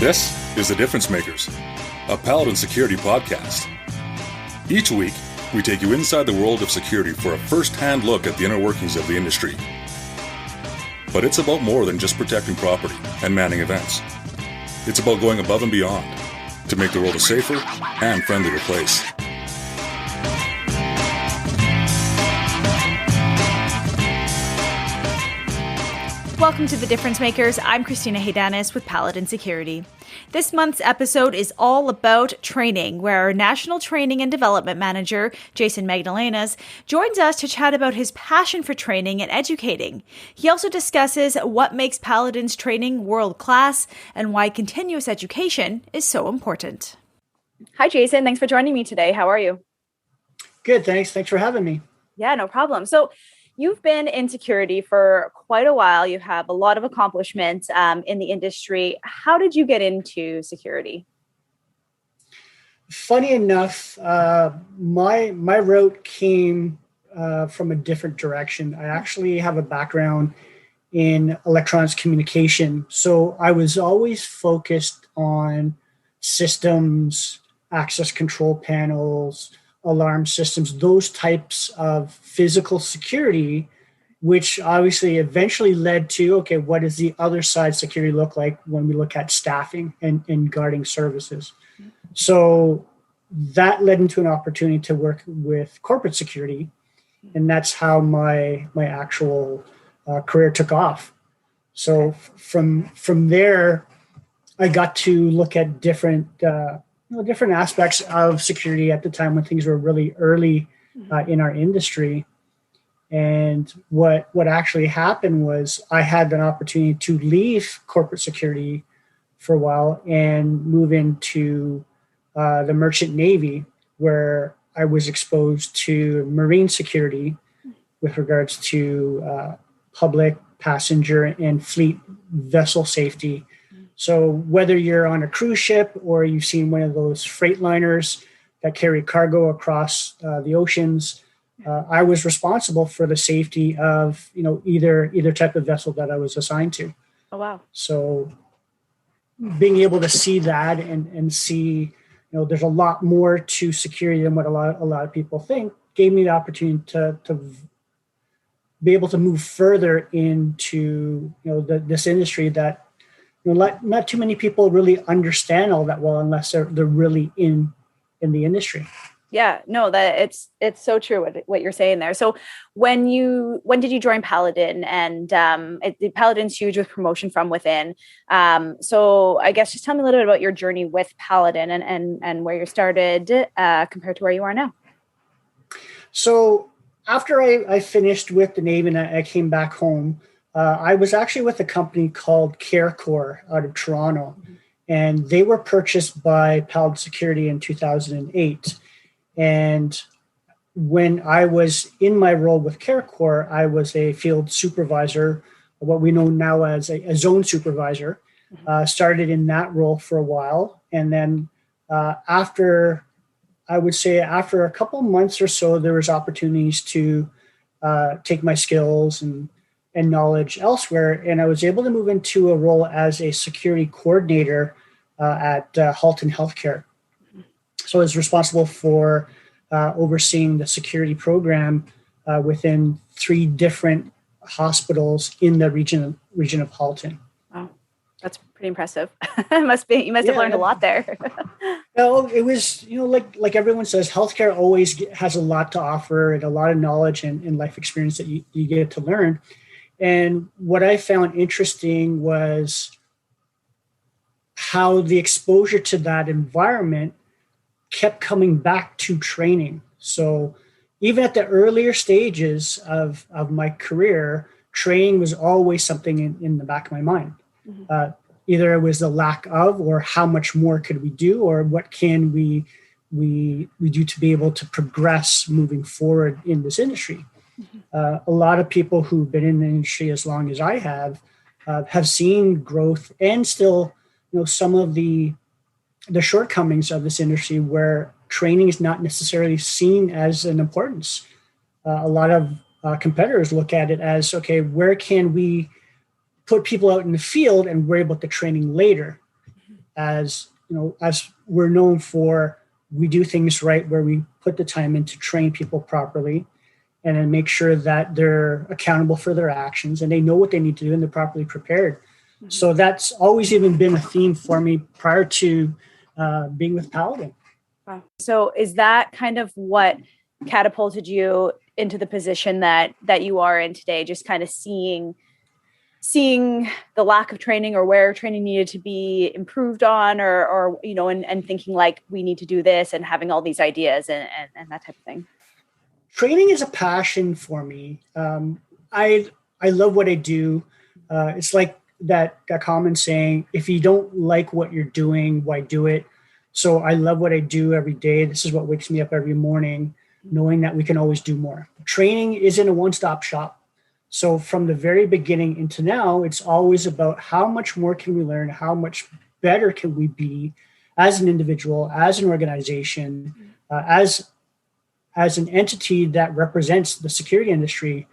This is The Difference Makers, a Paladin security podcast. Each week, we take you inside the world of security for a first-hand look at the inner workings of the industry. But it's about more than just protecting property and manning events. It's about going above and beyond to make the world a safer and friendlier place. Welcome to The Difference Makers. I'm Christina Haydanis with Paladin Security. This month's episode is all about training, where our National Training and Development Manager, Jason Magallanes, joins us to chat about his passion for training and educating. He also discusses what makes Paladin's training world-class and why continuous education is so important. Hi, Jason. Thanks for joining me today. How are you? Good, thanks. Thanks for having me. Yeah, no problem. So you've been in security for quite a while. You have a lot of accomplishments in the industry. How did you get into security? Funny enough, my route came from a different direction. I actually have a background in electronics communication. So I was always focused on systems, access control panels, alarm systems, those types of physical security, which obviously eventually led to, okay, what does the other side security look like when we look at staffing and guarding services? So that led into an opportunity to work with corporate security. And that's how my actual career took off. So from there, I got to look at different aspects of security at the time when things were really early in our industry. And what actually happened was I had an opportunity to leave corporate security for a while and move into the merchant Navy, where I was exposed to marine security with regards to public, passenger, and fleet vessel safety. So whether you're on a cruise ship or you've seen one of those freight liners that carry cargo across the oceans, I was responsible for the safety of either type of vessel that I was assigned to. Oh wow! So being able to see that and see there's a lot more to security than what a lot of people think gave me the opportunity to be able to move further into this industry that. Not too many people really understand all that well unless they're really in the industry. Yeah, no, that it's so true what you're saying there. So when did you join Paladin? And Paladin's huge with promotion from within. So I guess just tell me a little bit about your journey with Paladin and where you started compared to where you are now. So after I finished with the Navy and I came back home, I was actually with a company called CareCore out of Toronto, and they were purchased by Paladin Security in 2008. And when I was in my role with CareCore, I was a field supervisor, what we know now as a zone supervisor. Started in that role for a while. And then after a couple of months or so, there was opportunities to take my skills and knowledge elsewhere. And I was able to move into a role as a security coordinator at Halton Healthcare. So I was responsible for overseeing the security program within 3 different hospitals in the region of Halton. Wow, that's pretty impressive. You must have learned a lot there. Well, it was, like everyone says, healthcare always has a lot to offer and a lot of knowledge and life experience that you get to learn. And what I found interesting was how the exposure to that environment kept coming back to training. So even at the earlier stages of my career, training was always something in the back of my mind. Mm-hmm. Either it was the lack of, or how much more could we do, or what can we do to be able to progress moving forward in this industry. A lot of people who've been in the industry as long as I have seen growth and still, some of the shortcomings of this industry where training is not necessarily seen as an importance. A lot of competitors look at it as, okay, where can we put people out in the field and we're able to training later? as, as we're known for, we do things right where we put the time in to train people properly and then make sure that they're accountable for their actions and they know what they need to do and they're properly prepared. Mm-hmm. So that's always even been a theme for me prior to being with Paladin. Wow. So is that kind of what catapulted you into the position that you are in today, just kind of seeing the lack of training or where training needed to be improved on or and thinking like we need to do this and having all these ideas and that type of thing? Training is a passion for me. I love what I do. It's like that common saying, if you don't like what you're doing, why do it? So I love what I do every day. This is what wakes me up every morning, knowing that we can always do more. Training isn't a one-stop shop. So from the very beginning into now, it's always about how much more can we learn? How much better can we be as an individual, as an organization, as an entity that represents the security industry.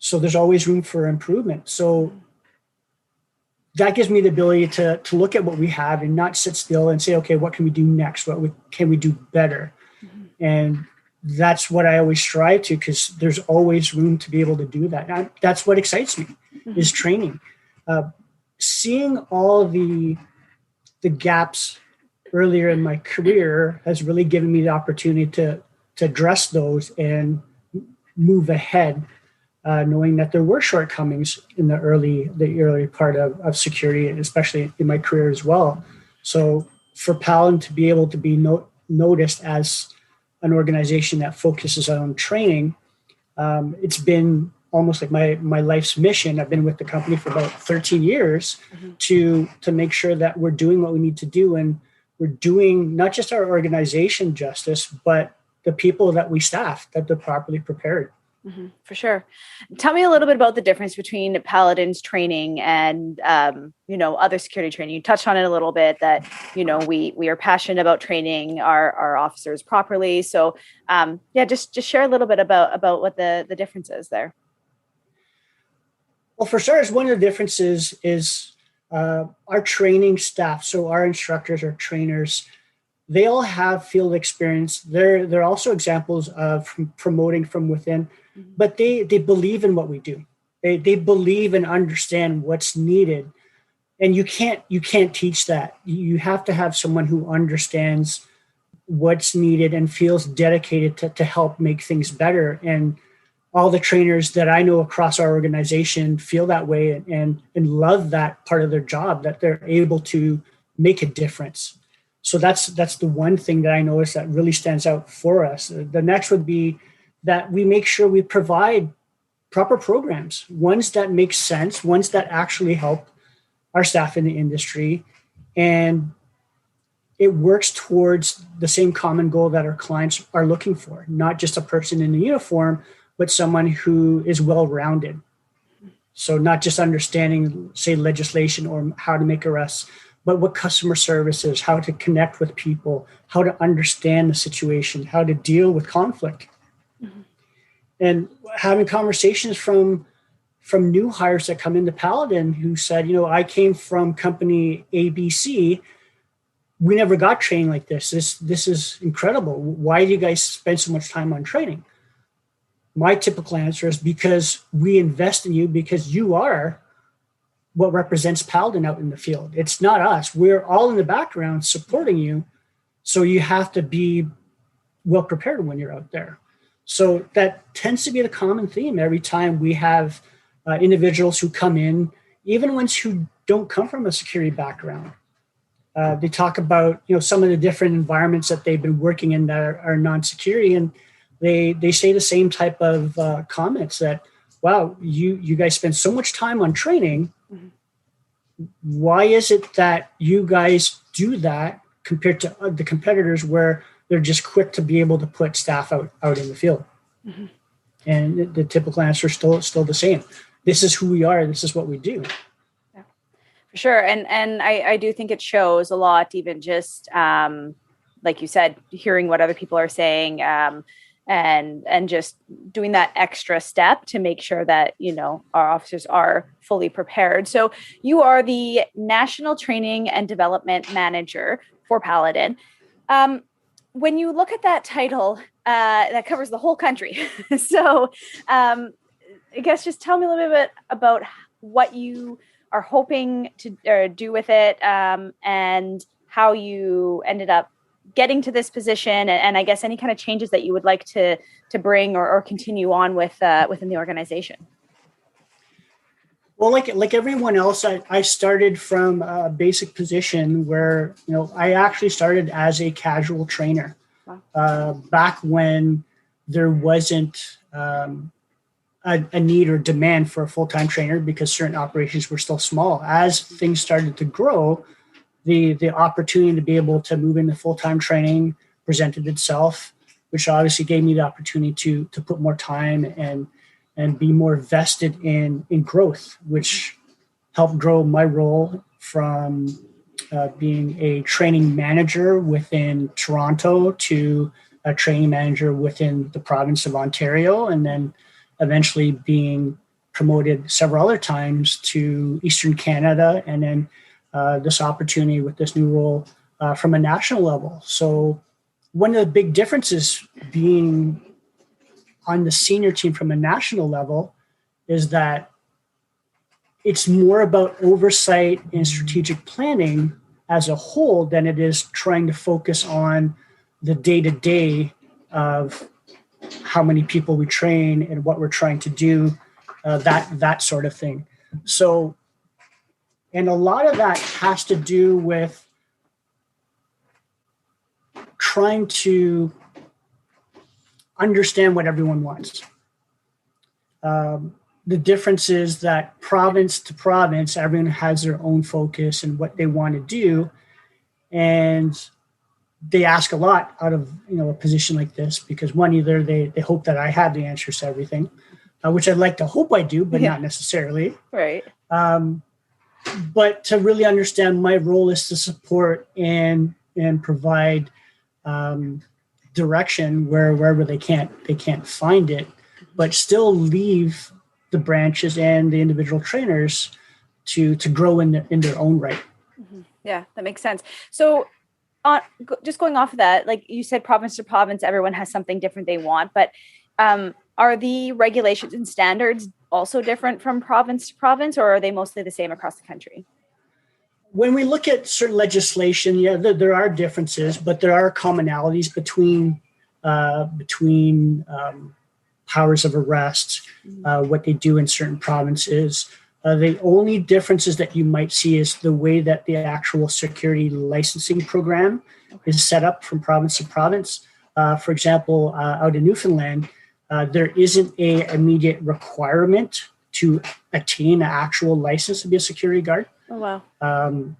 So there's always room for improvement. So that gives me the ability to look at what we have and not sit still and say, okay, what can we do next? Can we do better? Mm-hmm. And that's what I always strive to, because there's always room to be able to do that. That's what excites me, mm-hmm. is training. Seeing all the gaps earlier in my career has really given me the opportunity to address those and move ahead, knowing that there were shortcomings in the early part of security, especially in my career as well. So for Paladin to be able to be noticed as an organization that focuses on training, it's been almost like my life's mission. I've been with the company for about 13 years, mm-hmm. to make sure that we're doing what we need to do, and we're doing not just our organization justice, but the people that we staff, that they're properly prepared. Mm-hmm, for sure. Tell me a little bit about the difference between Paladin's training and, other security training. You touched on it a little bit that, we are passionate about training our officers properly. So, just share a little bit about what the difference is there. Well, for starters, one of the differences is our training staff. So our instructors, our trainers, they all have field experience. They're also examples of promoting from within, mm-hmm. but they believe in what we do. They believe and understand what's needed, and you can't teach that. You have to have someone who understands what's needed and feels dedicated to help make things better. And all the trainers that I know across our organization feel that way and love that part of their job, that they're able to make a difference. So that's the one thing that I notice that really stands out for us. The next would be that we make sure we provide proper programs, ones that make sense, ones that actually help our staff in the industry, and it works towards the same common goal that our clients are looking for, not just a person in a uniform, but someone who is well-rounded. So not just understanding, say, legislation or how to make arrests, but what customer service is, how to connect with people, how to understand the situation, how to deal with conflict. Mm-hmm. And having conversations from new hires that come into Paladin who said, I came from company ABC. We never got training like this. This is incredible. Why do you guys spend so much time on training? My typical answer is because we invest in you, because you are what represents Paladin out in the field. It's not us. We're all in the background supporting you. So you have to be well prepared when you're out there. So that tends to be the common theme every time we have individuals who come in, even ones who don't come from a security background. They talk about, some of the different environments that they've been working in that are non-security. And they say the same type of comments that, wow, you guys spend so much time on training. Mm-hmm. Why is it that you guys do that compared to the competitors where they're just quick to be able to put staff out in the field? Mm-hmm. And the typical answer is still the same. This is who we are. This is what we do. Yeah, for sure. And I do think it shows a lot, even just like you said, hearing what other people are saying, and just doing that extra step to make sure that, our officers are fully prepared. So you are the National Training and Development Manager for Paladin. When you look at that title, that covers the whole country. So I guess just tell me a little bit about what you are hoping to do with it, and how you ended up getting to this position, and I guess any kind of changes that you would like to bring or continue on with within the organization. Well, like everyone else, I started from a basic position where, I actually started as a casual trainer. Wow. Back when there wasn't a need or demand for a full-time trainer because certain operations were still small. As things started to grow, the opportunity to be able to move into full-time training presented itself, which obviously gave me the opportunity to put more time and be more vested in growth, which helped grow my role from being a training manager within Toronto to a training manager within the province of Ontario, and then eventually being promoted several other times to Eastern Canada, and then this opportunity with this new role from a national level. So one of the big differences being on the senior team from a national level is that it's more about oversight and strategic planning as a whole than it is trying to focus on the day-to-day of how many people we train and what we're trying to do, that sort of thing. So, and a lot of that has to do with trying to understand what everyone wants. The difference is that province to province, everyone has their own focus and what they want to do. And they ask a lot out of a position like this because one, either they hope that I have the answers to everything, which I'd like to hope I do, but not necessarily. Right. But to really understand, my role is to support and provide direction wherever they can't find it, but still leave the branches and the individual trainers to grow in their own right. Mm-hmm. Yeah, that makes sense. So just going off of that, like you said, province to province, everyone has something different they want, but are the regulations and standards also different from province to province, or are they mostly the same across the country? When we look at certain legislation, there are differences, but there are commonalities between powers of arrest, what they do in certain provinces. The only differences that you might see is the way that the actual security licensing program is set up from province to province. For example, out in Newfoundland, there isn't an immediate requirement to attain an actual license to be a security guard. Oh, wow.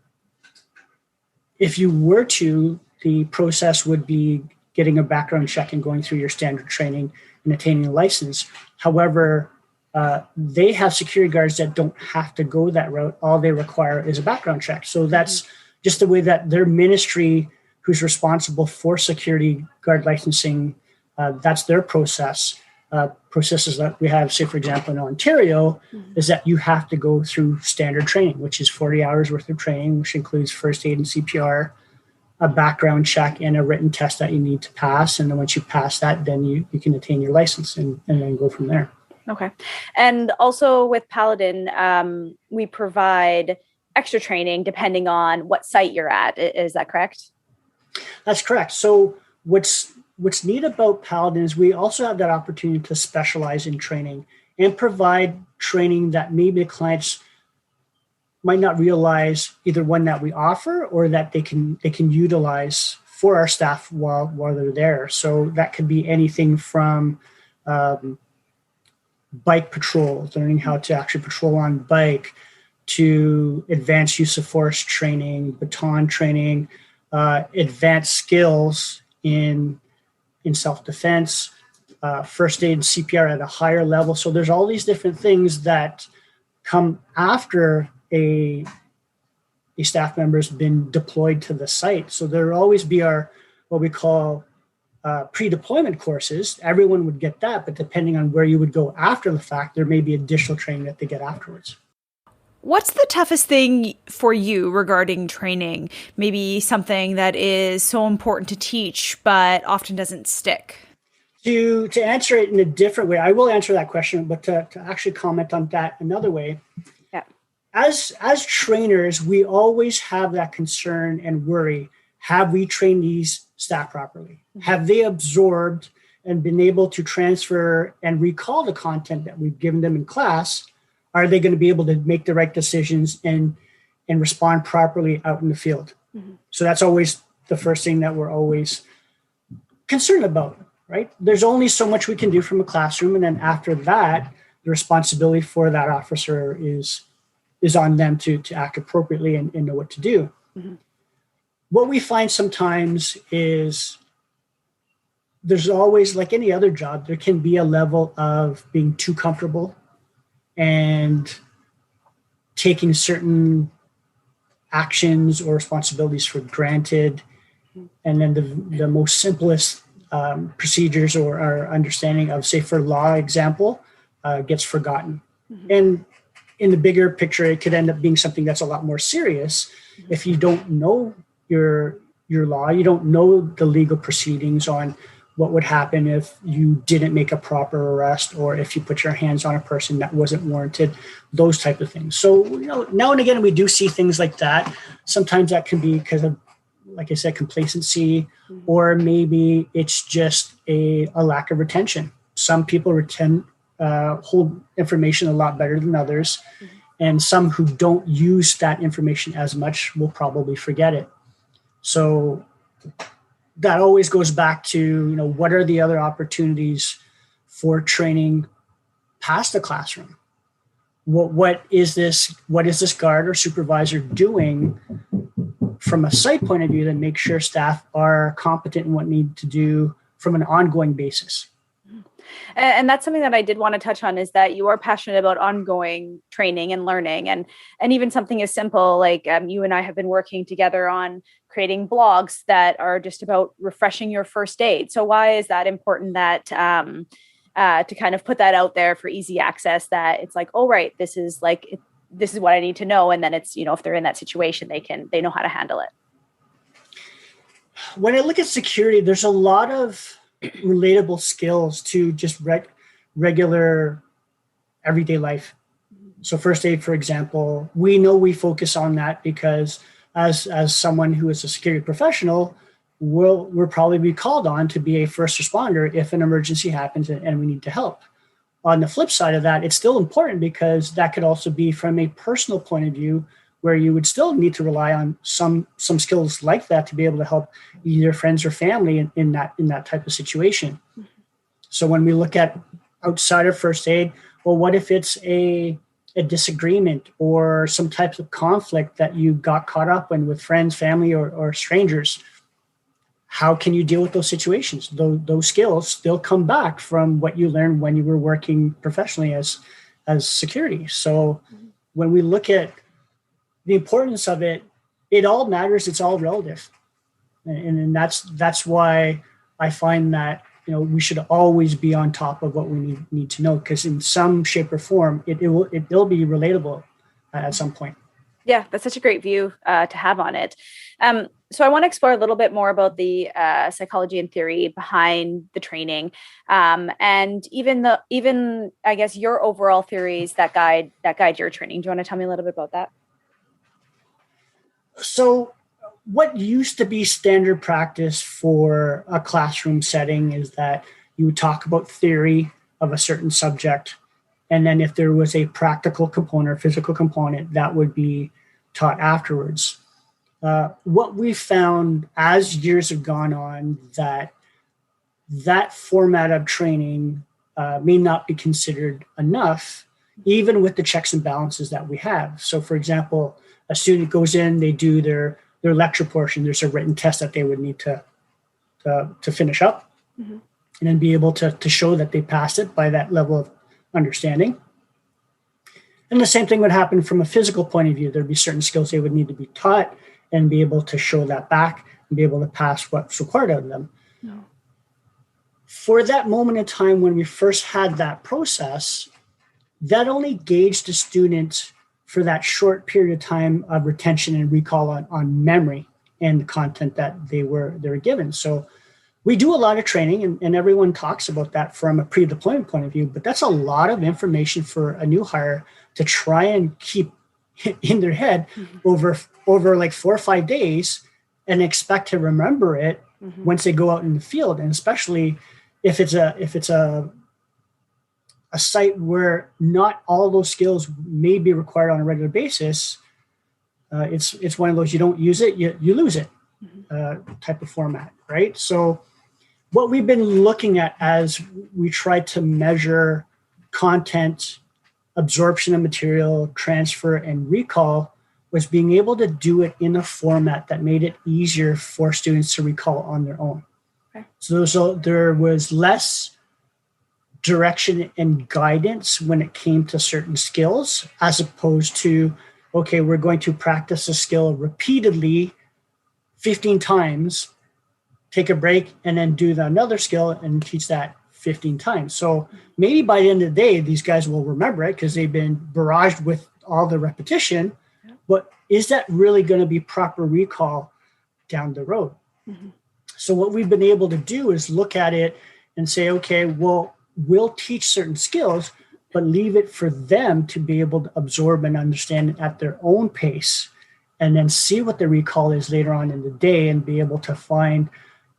If you were to, the process would be getting a background check and going through your standard training and attaining a license. However, they have security guards that don't have to go that route. All they require is a background check. So that's just the way that their ministry, who's responsible for security guard licensing, that's their process. Processes that we have, say, for example, in Ontario, is that you have to go through standard training, which is 40 hours worth of training, which includes first aid and CPR, a background check, and a written test that you need to pass. And then once you pass that, then you can attain your license and then go from there. Okay. And also with Paladin, we provide extra training depending on what site you're at. Is that correct? That's correct. So what's neat about Paladin is we also have that opportunity to specialize in training and provide training that maybe the clients might not realize, either one that we offer or that they can utilize for our staff while they're there. So that could be anything from bike patrols, learning how to actually patrol on bike, to advanced use of force training, baton training, advanced skills in self-defense, first aid and CPR at a higher level. So there's all these different things that come after a staff member has been deployed to the site. So there'll always be our, what we call pre-deployment courses, everyone would get that, but depending on where you would go after the fact, there may be additional training that they get afterwards. What's the toughest thing for you regarding training? Maybe something that is so important to teach, but often doesn't stick? To answer it in a different way, I will answer that question, but to actually comment on that another way. Yeah. As trainers, we always have that concern and worry. Have we trained these staff properly? Mm-hmm. Have they absorbed and been able to transfer and recall the content that we've given them in class? Are they going to be able to make the right decisions and respond properly out in the field? Mm-hmm. So that's always the first thing that we're always concerned about, right? There's only so much we can do from a classroom. And then after that, the responsibility for that officer is on them to act appropriately and know what to do. Mm-hmm. What we find sometimes is there's always, like any other job, there can be a level of being too comfortable and taking certain actions or responsibilities for granted. And then the most simplest procedures or our understanding of, say, for law example, gets forgotten. Mm-hmm. And in the bigger picture, it could end up being something that's a lot more serious. Mm-hmm. If you don't know your law, you don't know the legal proceedings on what would happen if you didn't make a proper arrest or if you put your hands on a person that wasn't warranted, those type of things. So, now and again, we do see things like that. Sometimes that can be because of, like I said, complacency, or maybe it's just a lack of retention. Some people hold information a lot better than others, and some who don't use that information as much will probably forget it. So that always goes back to, what are the other opportunities for training past the classroom? What is this guard or supervisor doing from a site point of view that makes sure staff are competent in what need to do from an ongoing basis? And that's something that I did want to touch on, is that you are passionate about ongoing training and learning, and even something as simple like you and I have been working together on creating blogs that are just about refreshing your first aid. So why is that important that to kind of put that out there for easy access, that it's like, oh, right, this is what I need to know. And then it's, if they're in that situation, they know how to handle it. When I look at security, there's a lot of relatable skills to just regular everyday life. So first aid, for example, we know we focus on that because as someone who is a security professional, we'll probably be called on to be a first responder if an emergency happens and we need to help. On the flip side of that, it's still important because that could also be from a personal point of view, where you would still need to rely on some skills like that to be able to help either friends or family in that type of situation. Mm-hmm. So when we look at outside of first aid, well, what if it's a disagreement or some types of conflict that you got caught up in with friends, family, or strangers? How can you deal with those situations? Those skills still come back from what you learned when you were working professionally as security. So when we look at the importance of it, it all matters. It's all relative. And that's why I find that, we should always be on top of what we need to know, because in some shape or form, it will be relatable at some point. Yeah, that's such a great view to have on it. So I want to explore a little bit more about the psychology and theory behind the training, and even I guess your overall theories that guide your training. Do you want to tell me a little bit about that? So what used to be standard practice for a classroom setting is that you would talk about theory of a certain subject, and then if there was a practical component or physical component, that would be taught afterwards. What we found as years have gone on, that format of training may not be considered enough, even with the checks and balances that we have. So, for example, a student goes in, they do their lecture portion. There's a written test that they would need to finish up, mm-hmm. and then be able to show that they passed it by that level of understanding. And the same thing would happen from a physical point of view. There'd be certain skills they would need to be taught and be able to show that back and be able to pass what's required of them. No. for that moment in time when we first had that process, that only gauged the student for that short period of time of retention and recall on memory and the content that they were given. So we do a lot of training, and everyone talks about that from a pre-deployment point of view, but that's a lot of information for a new hire to try and keep in their head over like 4 or 5 days and expect to remember it once they go out in the field. And especially if it's a site where not all those skills may be required on a regular basis, it's one of those, you don't use it, you lose it type of format, right? So what we've been looking at as we try to measure content, absorption of material, transfer, and recall was being able to do it in a format that made it easier for students to recall on their own. Okay. So there was less direction and guidance when it came to certain skills, as opposed to, okay, we're going to practice a skill repeatedly 15 times, take a break, and then do another skill and teach that 15 times. So maybe by the end of the day, these guys will remember it because they've been barraged with all the repetition, but is that really going to be proper recall down the road? So what we've been able to do is look at it and say, okay, well, we'll teach certain skills, but leave it for them to be able to absorb and understand it at their own pace, and then see what the recall is later on in the day and be able to find,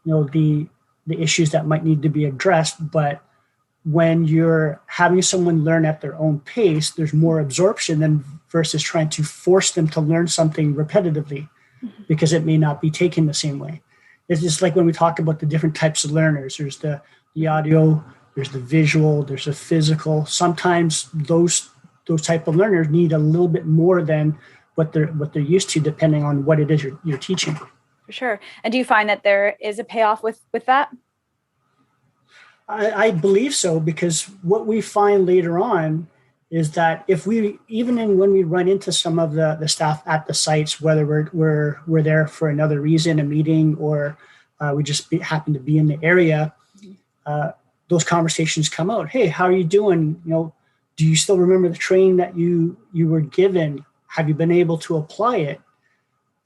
the issues that might need to be addressed. But when you're having someone learn at their own pace, there's more absorption than versus trying to force them to learn something repetitively because it may not be taken the same way. It's just like when we talk about the different types of learners, there's the audio, there's the visual, there's the physical. Sometimes those type of learners need a little bit more than what they're used to, depending on what it is you're teaching. For sure. And do you find that there is a payoff with that? I believe so, because what we find later on is that if we, when we run into some of the staff at the sites, whether we're there for another reason, a meeting, or we just happen to be in the area, those conversations come out. Hey, how are you doing? Do you still remember the training that you were given? Have you been able to apply it?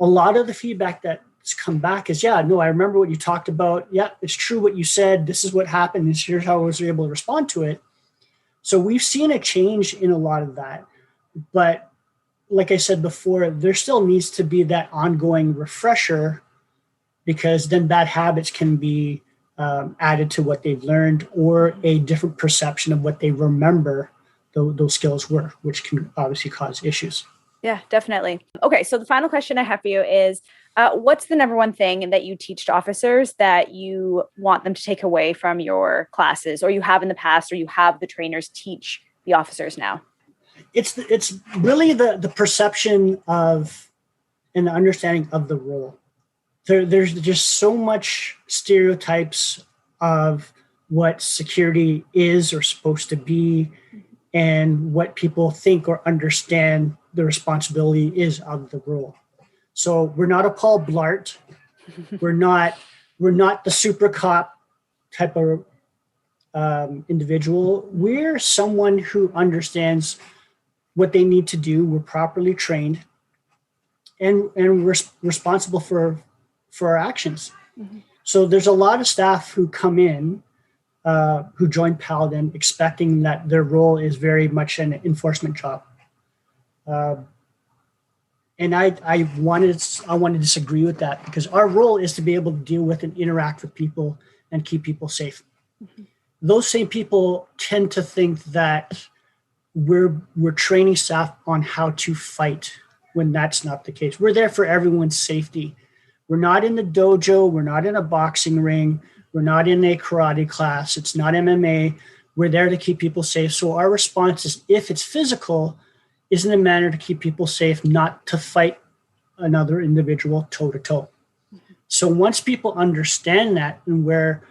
A lot of the feedback that's come back is, yeah, no, I remember what you talked about. Yeah, it's true what you said. This is what happened. And here's how I was able to respond to it. So we've seen a change in a lot of that. But like I said before, there still needs to be that ongoing refresher, because then bad habits can be added to what they've learned, or a different perception of what they remember those skills were, which can obviously cause issues. Yeah, definitely. Okay, so the final question I have for you is, what's the number one thing that you teach to officers that you want them to take away from your classes, or you have in the past, or you have the trainers teach the officers now? It's really the perception of and the understanding of the role. There's just so much stereotypes of what security is or supposed to be, and what people think or understand the responsibility is of the role. So we're not a Paul Blart. We're not the super cop type of individual. We're someone who understands what they need to do. We're properly trained, and we're responsible for our actions. So there's a lot of staff who come in, who join Paladin expecting that their role is very much an enforcement job. And I want to disagree with that, because our role is to be able to deal with and interact with people and keep people safe. Those same people tend to think that we're training staff on how to fight, when that's not the case. We're there for everyone's safety. We're not in the dojo. We're not in a boxing ring. We're not in a karate class. It's not MMA. We're there to keep people safe. So our response is, if it's physical, is in a manner to keep people safe, not to fight another individual toe to toe. So once people understand that, and where,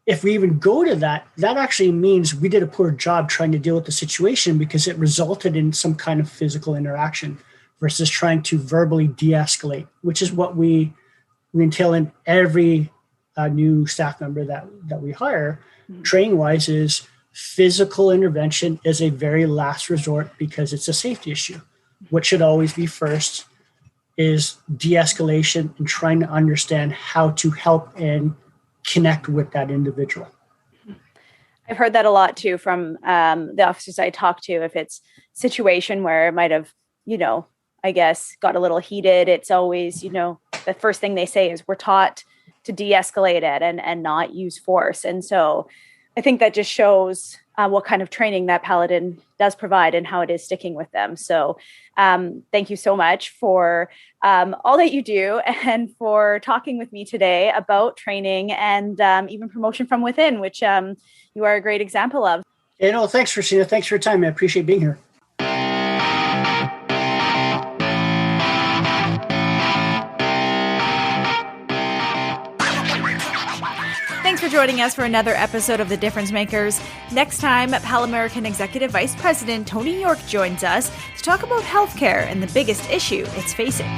if we even go to that, that actually means we did a poor job trying to deal with the situation, because it resulted in some kind of physical interaction, versus trying to verbally de-escalate, which is what we entail in every a new staff member that we hire, training wise, is physical intervention is a very last resort because it's a safety issue. What should always be first is de-escalation and trying to understand how to help and connect with that individual. I've heard that a lot too from the officers I talk to. If it's a situation where it might have, I guess, got a little heated, it's always, the first thing they say is we're taught to de-escalate it and not use force. And so I think that just shows what kind of training that Paladin does provide and how it is sticking with them. So thank you so much for all that you do and for talking with me today about training and even promotion from within, which you are a great example of. Thanks, Christina. Thanks for your time. I appreciate being here. Thanks for joining us for another episode of The Difference Makers. Next time, Pal American Executive Vice President Tony York joins us to talk about healthcare and the biggest issue it's facing.